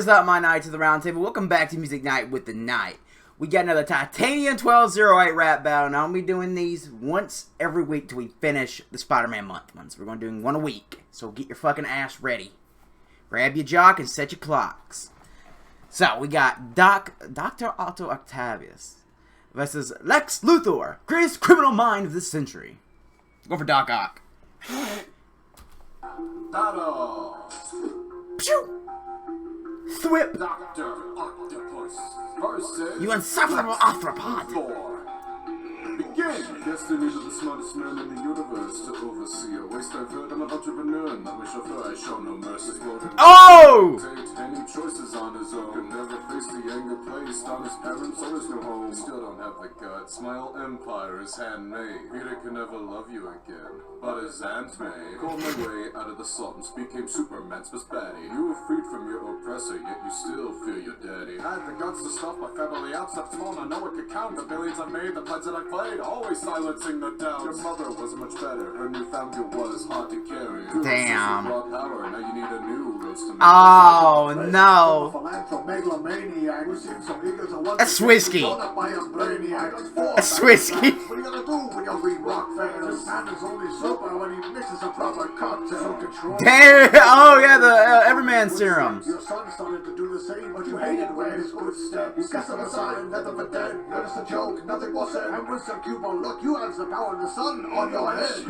What's up, my Knights of the Round Table? Welcome back to Music Night with the Knight. We got another Titanium1208 rap battle. Now, I'll be doing these once every week till we finish the Spider-Man month ones. We're going to do one a week. So get your fucking ass ready. Grab your jock and set your clocks. So, we got Dr. Otto Octavius versus Lex Luthor, greatest criminal mind of this century. Go for Doc Ock. Pew! Thwip! Dr. Octopus versus You insufferable arthropod! Luthor. Begin! Destiny to the smartest man in the universe to oversee a waste I've heard. I'm an entrepreneur and not a chauffeur. I show no mercy. Oh! Takes any choices on his own. Can never face the anger placed on his parents or his new home. Still don't have the guts. My whole empire is handmade. Peter can never love you again, but his Aunt May called my way out of the slums, became Superman's best baddie. You were freed from your oppressor, yet you still fear your daddy. Had the guts to stuff my family out, stepped small, I know it could count. The billions I made, the plans that I played, always silencing the doubts. Your mother was much better, her newfound guilt was hard to carry. Damn. Power, now you need a new roast to make. Oh no! That's whiskey. That's whiskey. What are you gonna do when you read rock fans? This man is only sober when he mixes a proper cocktail. Damn! Oh yeah, the Everman serum. Your son started to do the same, but you hated where his footsteps. You cast him aside, let him for dead. Notice a joke, nothing was said. And with some Cuban look, you have the power of the sun on your head.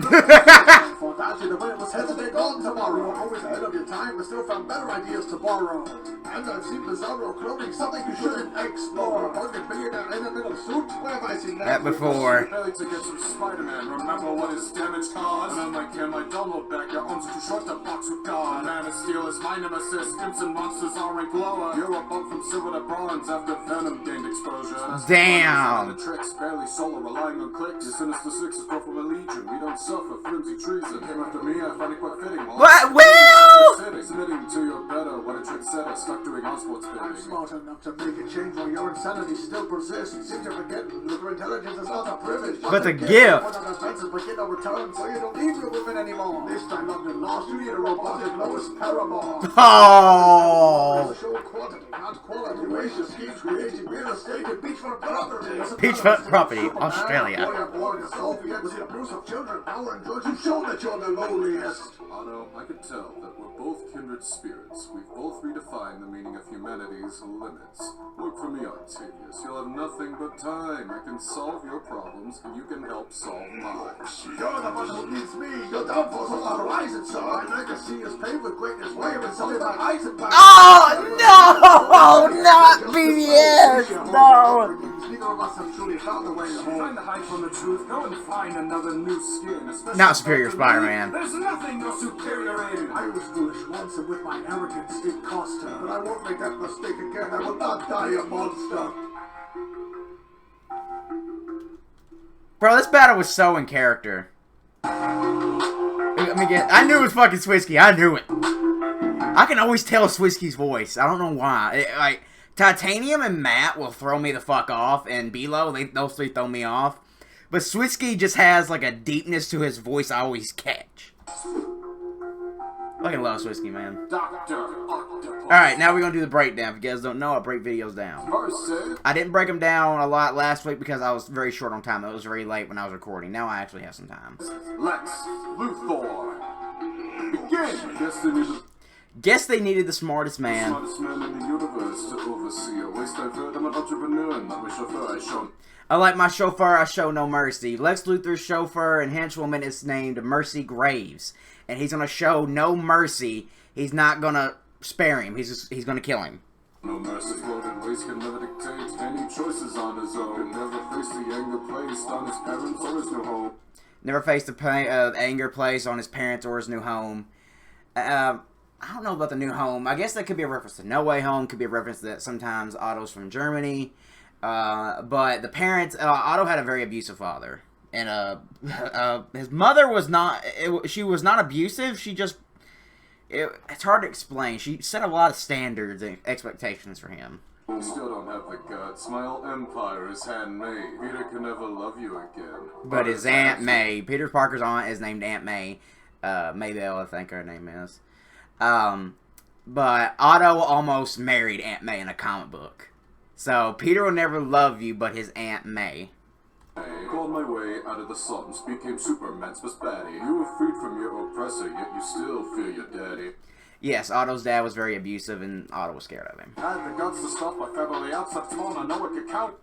For that, the way it was hesitate on tomorrow. You were always ahead of your time, but still found better ideas to borrow. And I've seen Bizarro cloning something you shouldn't explore. Hundred billionaire in a little suit. Where have I seen That before. Barely to get some Spider-Man. Remember what his damage caused? And I can my download back. Your arms are too short to box with God. Man of Steel is my nemesis. Imps and monsters are a glower. You're a bump from silver to bronze after Venom gained exposure. Damn. The tricks barely solo, relying on clicks. Your Sinister Six is brought from a legion. We don't suffer flimsy treason. Came after me, I find it quite fitting. What? Will? Submitting to your better. What a trick setter. Stuck doing on-sports I'm spinning. smart enough to make a change while your insanity still persists. Seem to forget Luthor intelligence is not a privilege, But a gift. One of the offenses, but get no return, so you don't need your women anymore. This time London lost, you need a robotic Lois Paramore. Oh! Show quantity, not quality. Gracious schemes creating real estate and beachfront property. Beachfront property, Australia. Born in Soviet, with the abuse of children, power and drugs. You've shown that you're the lowliest. Otto, I can tell that we're both kindred spirits. We've both redefined the meaning of humanity's limits. Look for me, Octavius. You'll have nothing but time. I can solve your problems, and you can help solve mine. You're the one who needs me. Your downfall's on the horizon, sir. My legacy is paved with greatness. Where is only my eyes and power. Oh no! Not BBS! No! Neither of us have truly found the way home. Trying to hide from the truth, go and find another new skin. Especially Not Superior Spider-Man. There's nothing you're superior in. I was foolish once, and with my arrogance it cost her. But I won't make that mistake again. I will not die a monster. Bro, this battle was so in character. I knew it was fucking Swisky. I knew it. I can always tell Swisky's voice. I don't know why. Like, Titanium and Matt will throw me the fuck off, and Bilo, those three throw me off. But Swisky just has, like, a deepness to his voice I always catch. Fucking love Swisky, man. Dr. Octopus. Alright, now we're gonna do the breakdown. If you guys don't know, I break videos down. Versus I didn't break them down a lot last week because I was very short on time. It was very late when I was recording. Now I actually have some time. Lex Luthor. Begin. Destiny to Guess they needed the smartest the man. smartest man in the universe to oversee a waste I've heard. I'm an entrepreneur and not a chauffeur. I show. Unlike my chauffeur, I show no mercy. Lex Luthor's chauffeur and henchwoman is named Mercy Graves. And he's gonna show no mercy. He's not gonna spare him. He's gonna kill him. No mercy, loaded waste can never dictate any choices on his own. Can never face the anger placed on his parents or his new home. Never faced the anger placed on his parents or his new home. I don't know about the new home. I guess that could be a reference to No Way Home. Could be a reference that sometimes Otto's from Germany. But the parents, Otto had a very abusive father. And his mother was not, she was not abusive. She just, it's hard to explain. She set a lot of standards and expectations for him. You still don't have the guts. My whole empire is handmade. Peter can never love you again. But his Aunt May, Peter Parker's aunt is named Aunt May. Maybelle, I think her name is. But Otto almost married Aunt May in a comic book. So Peter will never love you, but his Aunt May. I clawed my way out of the slums, became Superman's best baddie. You were freed from your oppressor, yet you still fear your daddy. Yes, Otto's dad was very abusive, and Otto was scared of him. I had the guts to stop my family out, such phone I know it could count.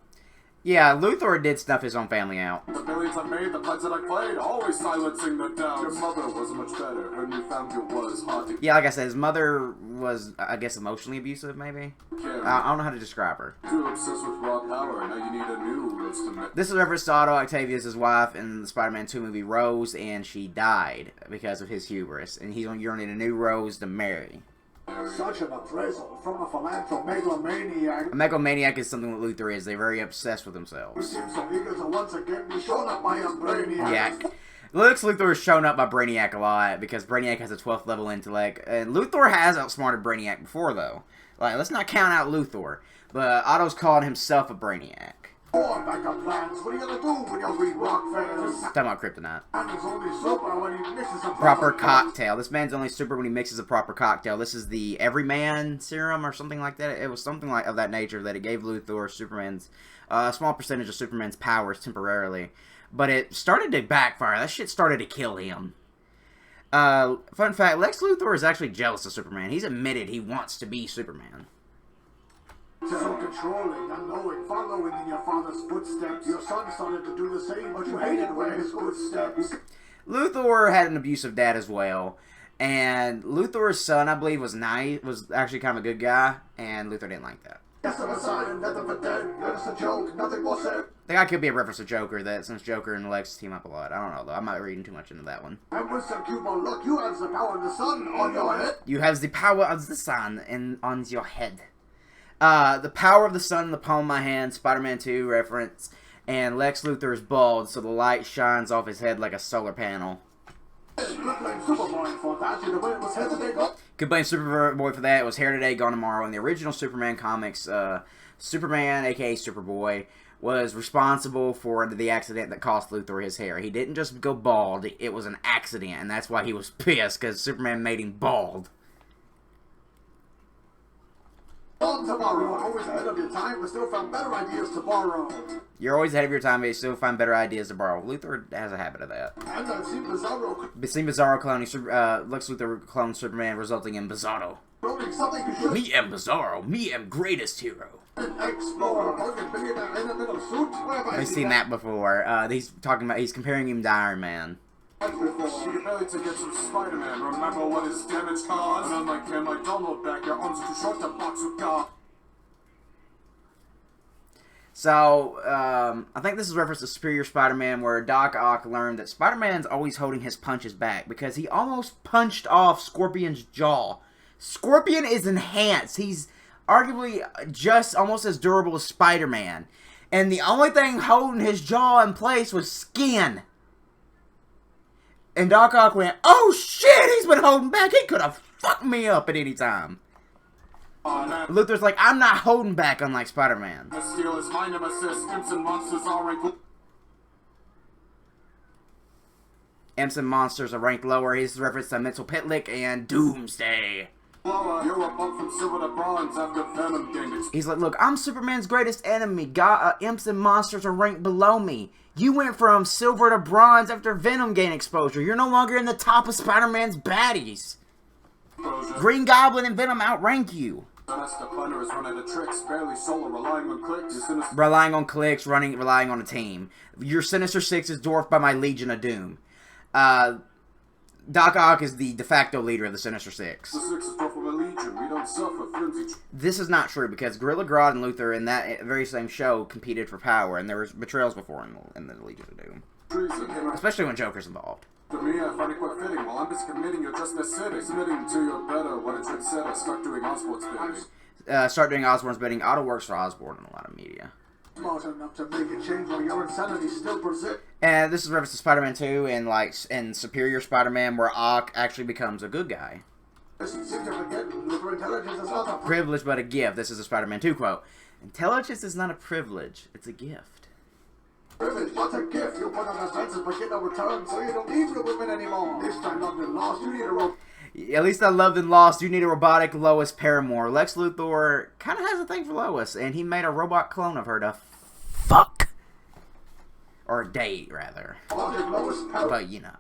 Yeah, Luthor did snuff his own family out. The billions I made, the plans that I played, always silencing the doubts. Your mother was much better, her new family was hard to Yeah, like I said, his mother was, I guess, emotionally abusive, maybe? carry. I don't know how to describe her. Too obsessed with raw power, now you need a new roast to make. This is a reference to Otto Octavius' wife in the Spider-Man 2 movie Rose, and she died because of his hubris. And you're going to need a new Rose to marry. Such an appraisal from a philanthromegalomaniac. A megalomaniac is something that Luthor is. They're very obsessed with Who themselves. seems so eager to once again be shown up by a brainiac. Yeah. Lex Luthor is shown up by Brainiac a lot because Brainiac has a 12th level intellect. And Luthor has outsmarted Brainiac before, though. Like, let's not count out Luthor. But Otto's called himself a Brainiac. Or backup plans. What are you gonna do when you read rock fans? Talking about Kryptonite. And he's only super when he mixes a Proper cocktail. This man's only super when he mixes a proper cocktail. This is the Everyman serum or something like that. It was something like of that nature that it gave Luthor Superman's a small percentage of Superman's powers temporarily, but it started to backfire. That shit started to kill him. Fun fact: Lex Luthor is actually jealous of Superman. He's admitted he wants to be Superman. So controlling, unknowing, following in your father's footsteps. Your son started to do the same, but you hated where his footsteps. Luthor had an abusive dad as well, and Luthor's son, I believe, was actually kind of a good guy, and Luthor didn't like that. Yes, I'm a sign, nothing but dead. It's a joke, nothing more said. I think I could be a reference to Joker, that since Joker and Lex team up a lot. I don't know, though. I'm not reading too much into that one. And with some Cuban look, you have the power of the sun on your head. You have the power of the sun on your head. The power of the sun in the palm of my hand, Spider-Man 2 reference, and Lex Luthor is bald, so the light shines off his head like a solar panel. Good blame Superboy for that. The way it was head today, go. Could blame Superboy for that. It was hair today, gone tomorrow. In the original Superman comics, Superman, aka Superboy, was responsible for the accident that cost Luthor his hair. He didn't just go bald, it was an accident, and that's why he was pissed, because Superman made him bald. On tomorrow, always ahead of your time, but still found better ideas to borrow. You're always ahead of your time, but you still find better ideas to borrow. Luthor has a habit of that. And I've seen Bizarro Seen Bizarro cloning, Lex Luthor cloned Superman, resulting in Bizarro. cloning something you should Me am Bizarro. Me am greatest hero. explore. A billionaire in a little suit. Where have I I've seen that before. He's comparing him to Iron Man. You can barely to get some Spider-Man, remember what his damage caused? And unlike him, I don't look back, your arms are too short to box with God. So, I think this is a reference to Superior Spider-Man, where Doc Ock learned that Spider-Man's always holding his punches back, because he almost punched off Scorpion's jaw. Scorpion is enhanced. He's arguably just almost as durable as Spider-Man. And the only thing holding his jaw in place was skin. And Doc Ock went, oh shit, he's been holding back. He could have fucked me up at any time. Luthor's like, I'm not holding back, unlike Spider-Man. The steel is my nemesis, imps and monsters are ranked. Imps and monsters are ranked lower. He's reference to Mental Pitlick and Doomsday. Lower, you're a bump from silver to bronze after Venom gained He's like, look, I'm Superman's greatest enemy. Imps and monsters are ranked below me. You went from silver to bronze after Venom gained exposure. You're no longer in the top of Spider-Man's baddies. exposure. Green Goblin and Venom outrank you. Sinister Planner is running the tricks, barely solo, relying on clicks. Your sinister Relying on clicks, relying on a team. Your Sinister Six is dwarfed by my Legion of Doom. Doc Ock is the de facto leader of the Sinister Six. Six is dwarfed from a legion, we don't suffer flimsy This is not true, because Gorilla Grodd and Luthor in that very same show competed for power, and there was betrayals before in the Legion of Doom. treason. Especially when Joker's involved. To me, I find it quite fitting. While I'm just committing, you're just acidic. Submitting to your better, what a trick said, I start doing Oswald's bidding. Start doing Osborn's bidding. Otto works for Osborn in a lot of media. smart enough to make a change while your insanity still persists. And this is reference to Spider-Man 2 and Superior Spider-Man, where Ock actually becomes a good guy. Seem to forget Luthor intelligence is not a Privilege but a gift. This is a Spider-Man 2 quote. Intelligence is not a privilege, it's a gift. privilege. What's a gift? You put on the senses but get no return, so you don't need the women anymore. This time London lost, you need a rope. At least I loved and lost. You need a robotic Lois Paramore. Lex Luthor kind of has a thing for Lois, and he made a robot clone of her to fuck. Or date, rather. But, you know.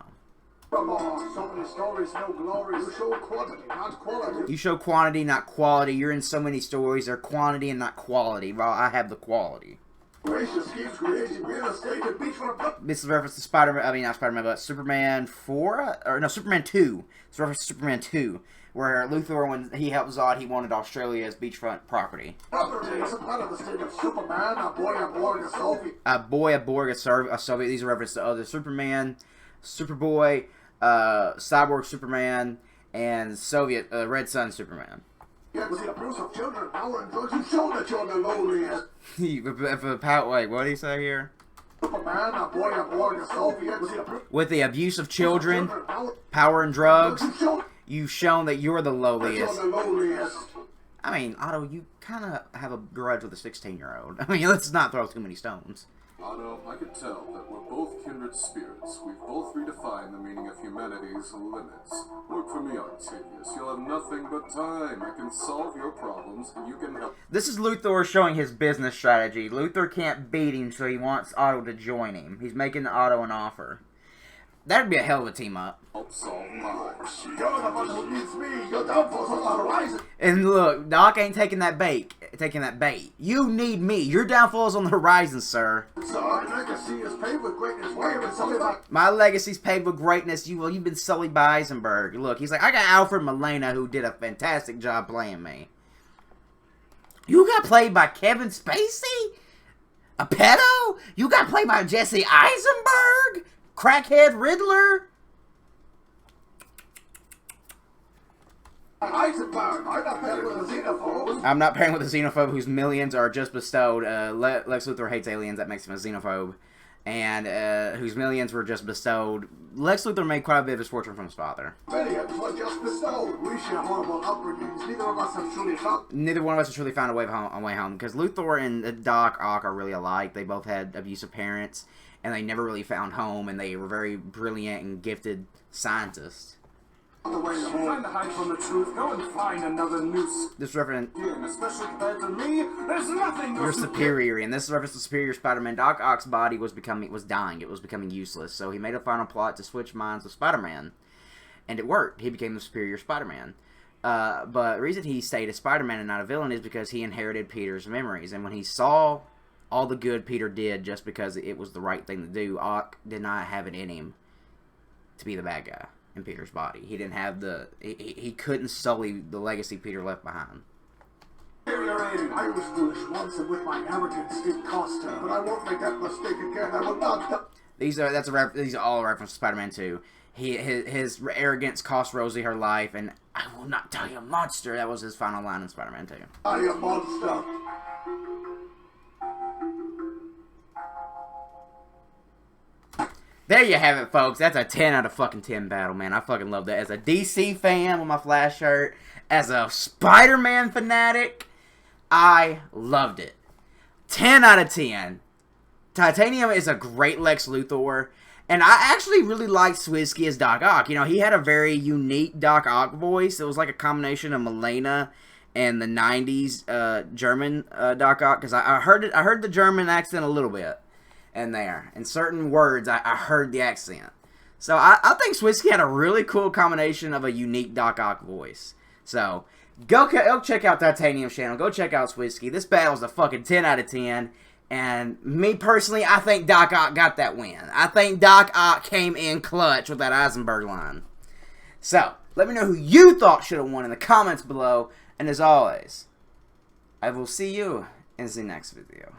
So many stories, no glory. You show quantity, not quality. You show quantity, not quality. You're in so many stories. They're quantity and not quality. Well, I have the quality. Gracious schemes creating real estate and beachfront. This is a reference to Spider-Man. I mean, not Spider-Man, but Superman 4? Or no, Superman 2. It's a reference to Superman 2. Where Luthor, when he helped Zod, he wanted Australia as beachfront property. Property is a part of the state of Superman, a boy aboard a Soviet. A boy aboard a Soviet. These are references to other Superman, Superboy, Cyborg Superman, and Soviet Red Sun Superman. Yeah, was the abuse of children, power, and drugs. You've shown that you're the lowliest. Wait, what do you say here? Superman, a boy aboard a Soviet. With the abuse of children, power, and drugs, you've shown that you're the lowliest. I mean, Otto, you kind of have a grudge with a 16-year-old. I mean, let's not throw too many stones. Otto, I could tell that we're both kindred spirits. We've both redefined the meaning of humanity's limits. Work for me, Octavius. You'll have nothing but time. I can solve your problems, and you can help. This is Luthor showing his business strategy. Luthor can't beat him, so he wants Otto to join him. He's making Otto an offer. That'd be a hell of a team-up. Help solve mine. You're the one who needs me. Your downfall's on the horizon. And look, Doc ain't taking that bait. You need me. Your downfall's on the horizon, sir. So our legacy is paved with greatness. Why have been sullied by... My legacy's paved with greatness. You've been sullied by Eisenberg. Look, he's like, I got Alfred Molina, who did a fantastic job playing me. You got played by Kevin Spacey? A pedo? You got played by Jesse Eisenberg? Crackhead Riddler? Eisenberg, I'm not paired with a xenophobe. I'm not pairing with a xenophobe whose millions are just bestowed. Lex Luthor hates aliens. That makes him a xenophobe. And whose millions were just bestowed. Lex Luthor made quite a bit of his fortune from his father. Millions were just bestowed. We share horrible upbringings. Neither of us have truly found a way home. Because Luthor and Doc Ock are really alike. They both had abusive parents. And they never really found home. And they were very brilliant and gifted scientists. Trying to hide from the truth. Go and find another noose. This reference, especially compared to me, there's nothing. You're superior, and this is reference to Superior Spider-Man. Doc Ock's body was dying. It was becoming useless. So he made a final plot to switch minds with Spider-Man, and it worked. He became the Superior Spider-Man. But the reason he stayed a Spider-Man and not a villain is because he inherited Peter's memories, and when he saw all the good Peter did just because it was the right thing to do, Ock did not have it in him to be the bad guy in Peter's body. He didn't have the... He couldn't sully the legacy Peter left behind. I was foolish once, and with my arrogance it cost her. But I won't make that mistake again. I will not... These are all a reference to Spider-Man 2. His arrogance cost Rosie her life, and I will not tell you, monster. That was his final line in Spider-Man 2. I am monster. There you have it, folks. That's a 10 out of fucking 10 battle, man. I fucking love that. As a DC fan with my Flash shirt, as a Spider-Man fanatic, I loved it. 10 out of 10. Titanium is a great Lex Luthor, and I actually really liked Swizzky as Doc Ock. You know, he had a very unique Doc Ock voice. It was like a combination of Milena and the 90s German Doc Ock, because I heard the German accent a little bit. In there. In certain words, I heard the accent. So I think Swizzky had a really cool combination of a unique Doc Ock voice. So go check out Titanium's channel. Go check out Swizzky. This battle's a fucking 10 out of 10. And me personally, I think Doc Ock got that win. I think Doc Ock came in clutch with that Eisenberg line. So let me know who you thought should have won in the comments below. And as always, I will see you in the next video.